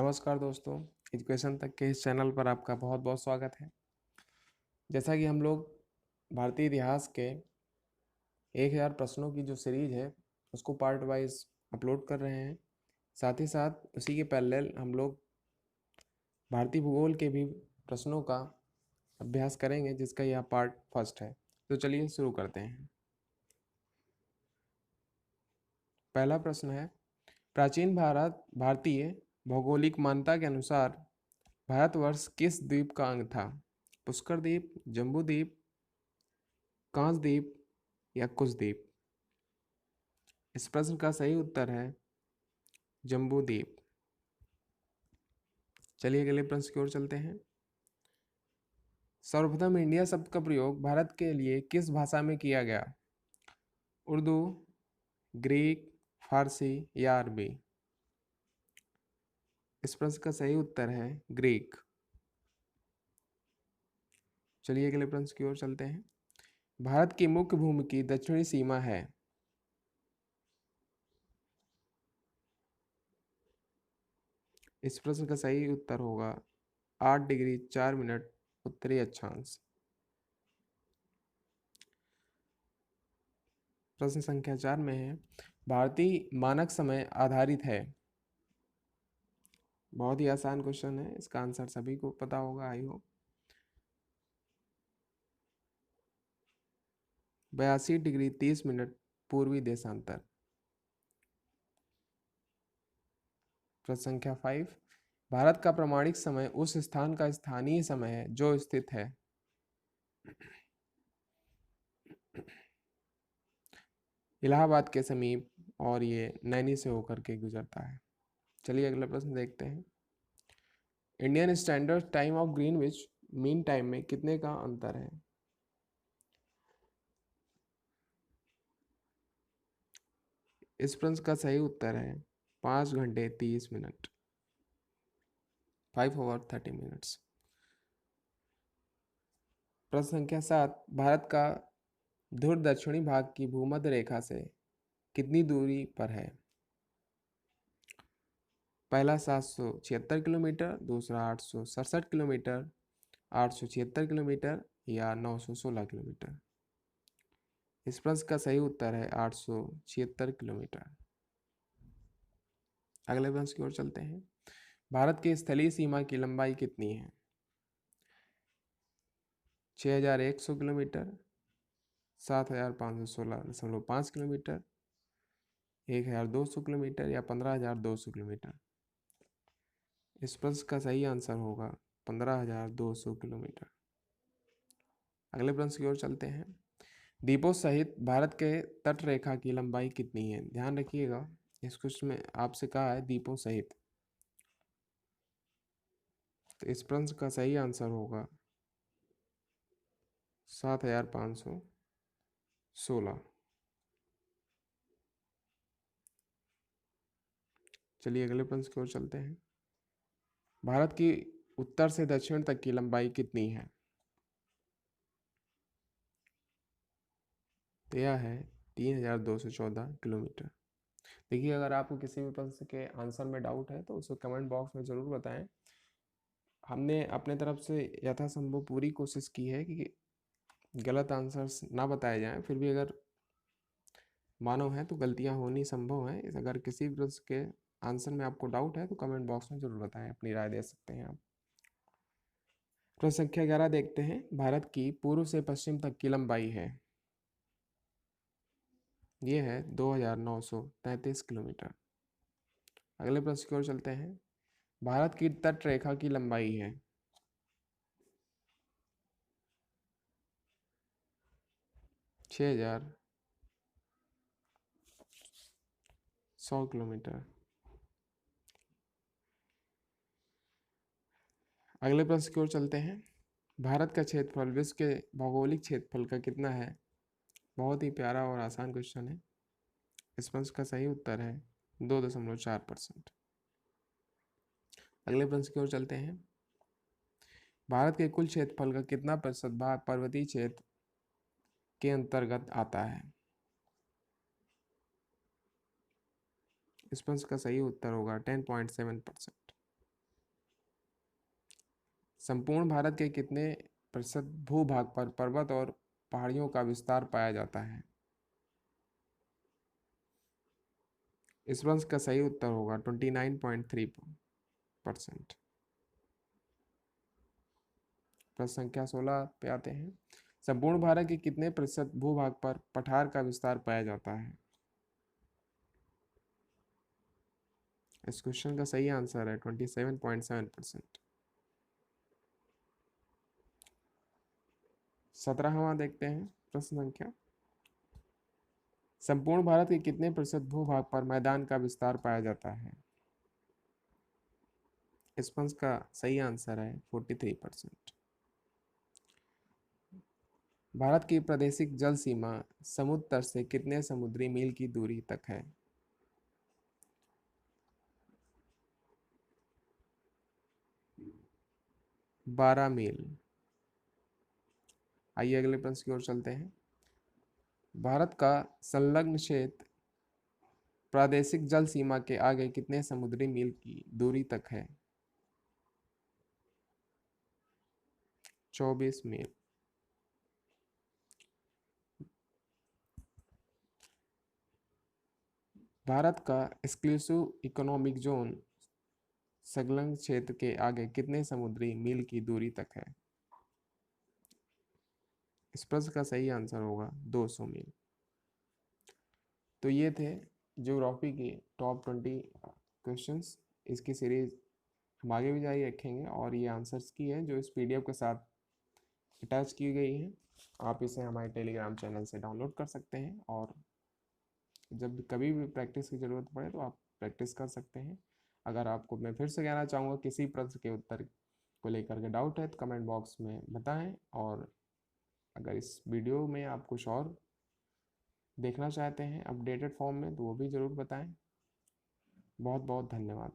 नमस्कार दोस्तों, एजुकेशन तक के इस चैनल पर आपका बहुत बहुत स्वागत है। जैसा कि हम लोग भारतीय इतिहास के 1000 प्रश्नों की जो सीरीज है उसको पार्ट वाइज अपलोड कर रहे हैं। साथ ही साथ उसी के पैरेलल हम लोग भारतीय भूगोल के भी प्रश्नों का अभ्यास करेंगे, जिसका यह पार्ट फर्स्ट है। तो चलिए शुरू करते हैं। पहला प्रश्न है, प्राचीन भारतीय भौगोलिक मान्यता के अनुसार भारतवर्ष किस द्वीप का अंग था? पुष्कर द्वीप, जम्बू द्वीप, कांस द्वीप या कुश द्वीप? इस प्रश्न का सही उत्तर है जम्बू द्वीप। चलिए अगले प्रश्न की ओर चलते हैं। सर्वप्रथम इंडिया शब्द का प्रयोग भारत के लिए किस भाषा में किया गया? उर्दू, ग्रीक, फारसी या अरबी? इस प्रश्न का सही उत्तर है ग्रीक। चलिए अगले प्रश्न की ओर चलते हैं। भारत की मुख्य भूमि की दक्षिणी सीमा है? इस प्रश्न का सही उत्तर होगा 8 डिग्री 4 मिनट उत्तरी अक्षांश। प्रश्न संख्या 4 में है, भारतीय मानक समय आधारित है? बहुत ही आसान क्वेश्चन है, इसका आंसर सभी को पता होगा आई होप। 82 डिग्री 30 मिनट पूर्वी देशांतर। प्रश्न संख्या 5, भारत का प्रमाणिक समय उस स्थान का स्थानीय समय है जो स्थित है? इलाहाबाद के समीप, और ये नैनी से होकर के गुजरता है। चलिए अगला प्रश्न देखते हैं। Indian standard time of Greenwich mean time में कितने का अंतर है? इस प्रश्न का सही उत्तर है 5 घंटे 30 मिनट, 5 ओवर 30 मिनट्स। प्रश्न संख्या 7, भारत का ध्रुव दक्षिणी भाग की भूमध्य रेखा से कितनी दूरी पर है? पहला 776 किलोमीटर, दूसरा 867 किलोमीटर, 876 किलोमीटर या 916 किलोमीटर? इस प्रश्न का सही उत्तर है 876 किलोमीटर। अगले प्रश्न की ओर चलते हैं। भारत की स्थलीय सीमा की लंबाई कितनी है? 6100 किलोमीटर, 7516.5 किलोमीटर, 1200 किलोमीटर या 15200 किलोमीटर? इस प्रश्न का सही आंसर होगा 15200 किलोमीटर। अगले प्रश्न की ओर चलते हैं। द्वीपों सहित भारत के तट रेखा की लंबाई कितनी है? ध्यान रखिएगा, इस क्वेश्चन में आपसे कहा है द्वीपों सहित, तो इस प्रश्न का सही आंसर होगा 7516। चलिए अगले प्रश्न की ओर चलते हैं। भारत की उत्तर से दक्षिण तक की लंबाई कितनी है? तो यह है 3214 किलोमीटर। देखिए, अगर आपको किसी भी प्रश्न के आंसर में डाउट है तो उसे कमेंट बॉक्स में ज़रूर बताएं। हमने अपने तरफ से यथासंभव पूरी कोशिश की है कि गलत आंसर्स ना बताए जाएं। फिर भी अगर मानव है तो गलतियां होनी संभव है। अगर किसी भी प्रश्न के आंसर में आपको डाउट है तो कमेंट बॉक्स में ज़रूर बताएं, अपनी राय दे सकते हैं आप। प्रश्न संख्या 11 देखते हैं। भारत की पूर्व से पश्चिम तक की लंबाई है? ये है 2933 किलोमीटर। अगले प्रश्न की ओर चलते हैं। भारत की तट रेखा की लंबाई है? 6100 किलोमीटर। अगले प्रश्न की ओर चलते हैं। भारत का क्षेत्रफल विश्व के भौगोलिक क्षेत्रफल का कितना है? बहुत ही प्यारा और आसान क्वेश्चन है। इस प्रश्न का सही उत्तर है 2.4%। अगले प्रश्न की ओर चलते हैं। भारत के कुल क्षेत्रफल का कितना प्रतिशत भाग पर्वतीय क्षेत्र के अंतर्गत आता है? इस प्रश्न का सही उत्तर होगा 10.7%। संपूर्ण भारत के कितने प्रतिशत भूभाग पर पर्वत और पहाड़ियों का विस्तार पाया जाता है? इस प्रश्न का सही उत्तर होगा 29.3%। प्रश्न संख्या 16 पे आते हैं। संपूर्ण भारत के कितने प्रतिशत भूभाग पर पठार का विस्तार पाया जाता है? इस क्वेश्चन का सही आंसर है 27.7%। 17वां देखते हैं प्रश्न संख्या। संपूर्ण भारत के कितने प्रतिशत भूभाग पर मैदान का विस्तार पाया जाता है? इस प्रश्न का सही आंसर है 43%। भारत की प्रादेशिक जल सीमा समुद्र तट से कितने समुद्री मील की दूरी तक है? बारह मील। आइए अगले प्रश्न की ओर चलते हैं। भारत का संलग्न क्षेत्र प्रादेशिक जल सीमा के आगे कितने समुद्री मील की दूरी तक है? 24 मील। भारत का एक्सक्लूसिव इकोनॉमिक जोन संलग्न क्षेत्र के आगे कितने समुद्री मील की दूरी तक है? इस प्रश्न का सही आंसर होगा 200 मील। तो ये थे ज्योग्राफी के टॉप 20 क्वेश्चंस। इसकी सीरीज हम आगे भी जारी रखेंगे और ये आंसर्स की है जो इस पीडीएफ के साथ अटैच की गई है। आप इसे हमारे टेलीग्राम चैनल से डाउनलोड कर सकते हैं और जब कभी भी प्रैक्टिस की ज़रूरत पड़े तो आप प्रैक्टिस कर सकते हैं। अगर आपको मैं फिर से कहना चाहूँगा किसी प्रश्न के उत्तर को लेकर के डाउट है तो कमेंट बॉक्स में बताएं, और अगर इस वीडियो में आप कुछ और देखना चाहते हैं अपडेटेड फॉर्म में तो वो भी ज़रूर बताएं। बहुत बहुत धन्यवाद।